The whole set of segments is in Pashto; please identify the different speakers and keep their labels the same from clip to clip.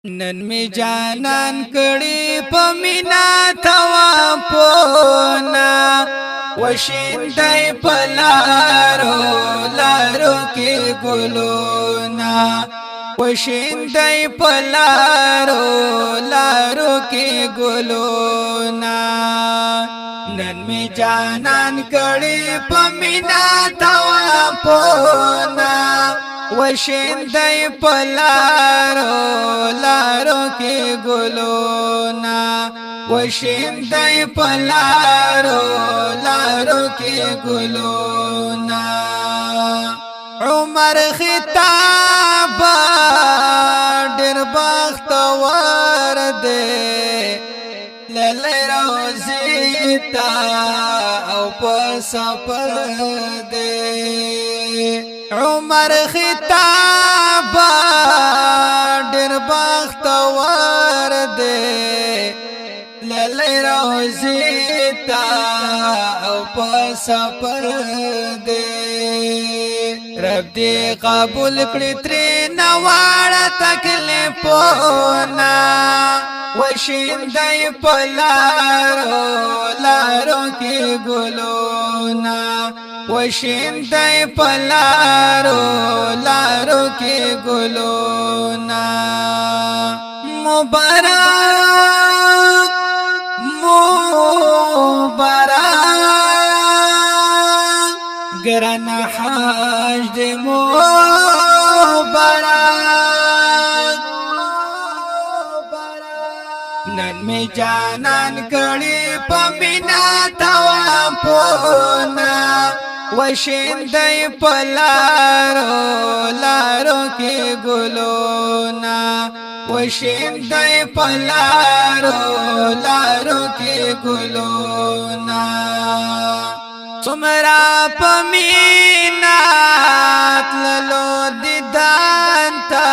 Speaker 1: نن می جانان کړي پمینا توا پونا وشیندای پلارو لارو کې ګلونا وشیندای پلارو لارو کې ګلونا نن می جانان کړي پمینا توا پونا وشیندای پلارو لارو کې ګلونا وشیندای پلارو لارو کې ګلونا عمر خطاب ډېر بختور دی للی روزی تا او په سفر دی عمر خطاب ډېر بختور دی للی روزی تا او په سفر دی رب دې قبول کړي ترې نواړه تکلیفونه وشیندای پلارو لارو کې ګلونا وشیندای پلارو لارو کې ګلونا مبارک مبارک ګران حج دې مبارک نن می جانان کړي پمینا توا پونا وشیندای پلارو لارو کې ګلونا وشیندای پلارو لارو کې ګلونا څومره پمینا تللو دیدان تا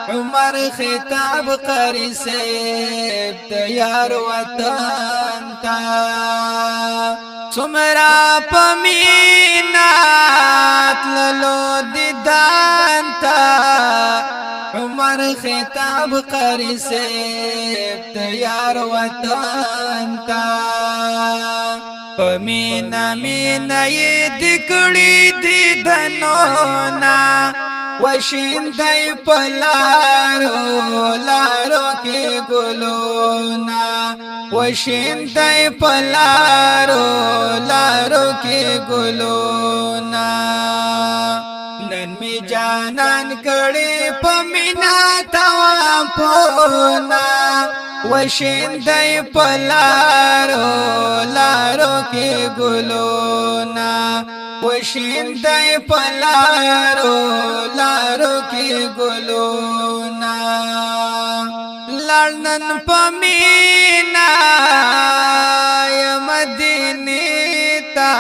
Speaker 1: عمر خطاب قاری سیب تیار وطن تا څومره پمینات للو دیدان تا عمر خطاب قاری سیب تیار وطن تا پمینا مینا یې دکړي دیدنونا وشیندای پلارو لارو کې ګلونا وشیندای پلارو لارو کې ګلونا نن می جانان کړي پمینا توا پونا وشیندای پلارو لارو کې ګلونا وشیندای پلارو لارو کې ګلونا لړنن پمینا یا مدینه تا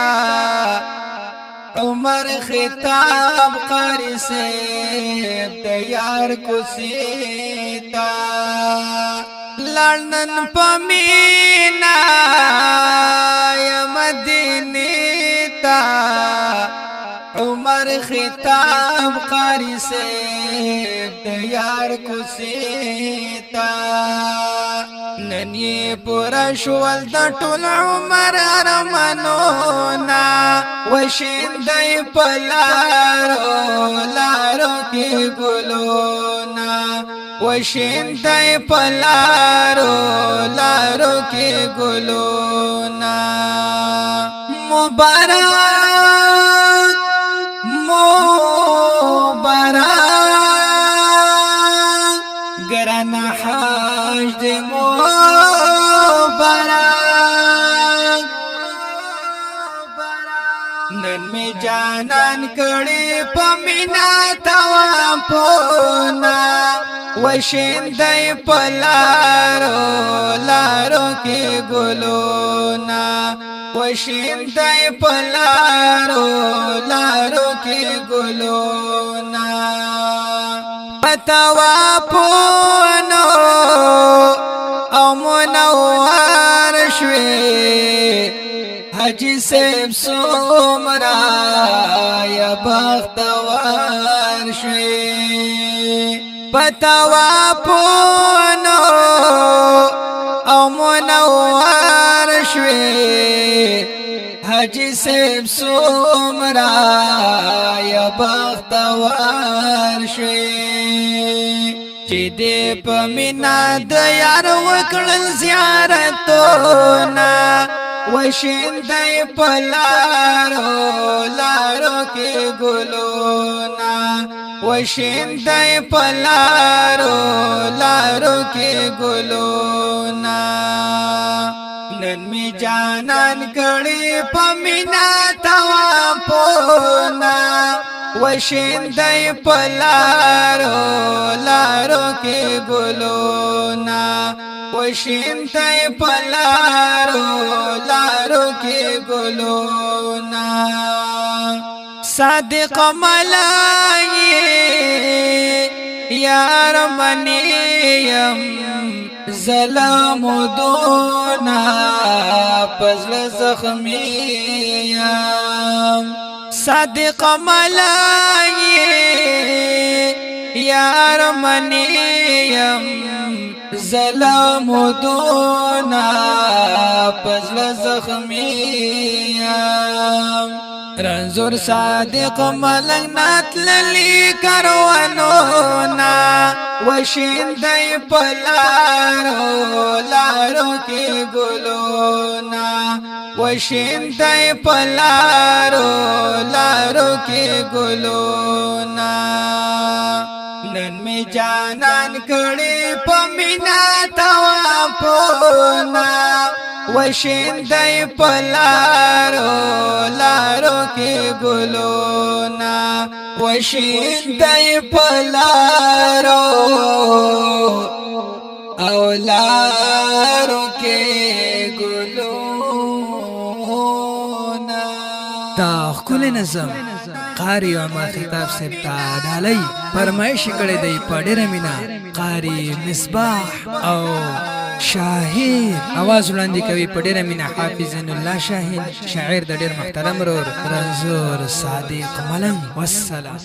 Speaker 1: عمر خطاب قاری سیب تیار کو سیتا لړنن پمینا یا مدینه عمر خطاب قاری سیب تیار کو سیتا نن یې پورا شول د ټول عمر ارمانونا وشیندای پلارو لارو کې ګلونا وشیندای پلارو لارو کې ګلونا مبارک مبارک ګران حج دې مبارک نن می جانان کړي پمینا توا پونا وشیندای پلارو لارو کې ګلونا وشیندای پلارو لارو کې ګلونا پتوا پونو او منور شوي حجی سیب سومرا یا بختوار شوي پتوافونو او منور شوی حاجی صاحب سومرا یا بختور شوی چې دې په مینا د یار وکړل زیارتونه وشیندای په لارو کې ګلونه وشیندای په لارو کې ګلونه نن می جانان کړي په مینا توافونه وشیندای په لارو کې ګلونه وشیندای په لارو کې ګلونه صادق ملای یار منیم ظلم دونا پزل زخمیم صادق ملای یار منیم ظلم دونا پزل زخمیم رنزور صادق ملنگ ناتللی کروانونا وشیندای پلارو کی گلونا وشیندای پلارو کی گلونا نن می جانان کړي پمینا توافونا وشیندای پلارو کې ګلونا وشیندای پلارو او لارو کې ګلونا
Speaker 2: دا خپل نظم قاری عمر خطاب سے ډالۍ فرمایش کړی دی په ډېره مینا قاری مصباح او شاهین आवाज وړاندې کوي په ډېره مینا حافظ الله شاهین شاعر د ډېر محترم رور رنزور صادق ملنګ والسلام.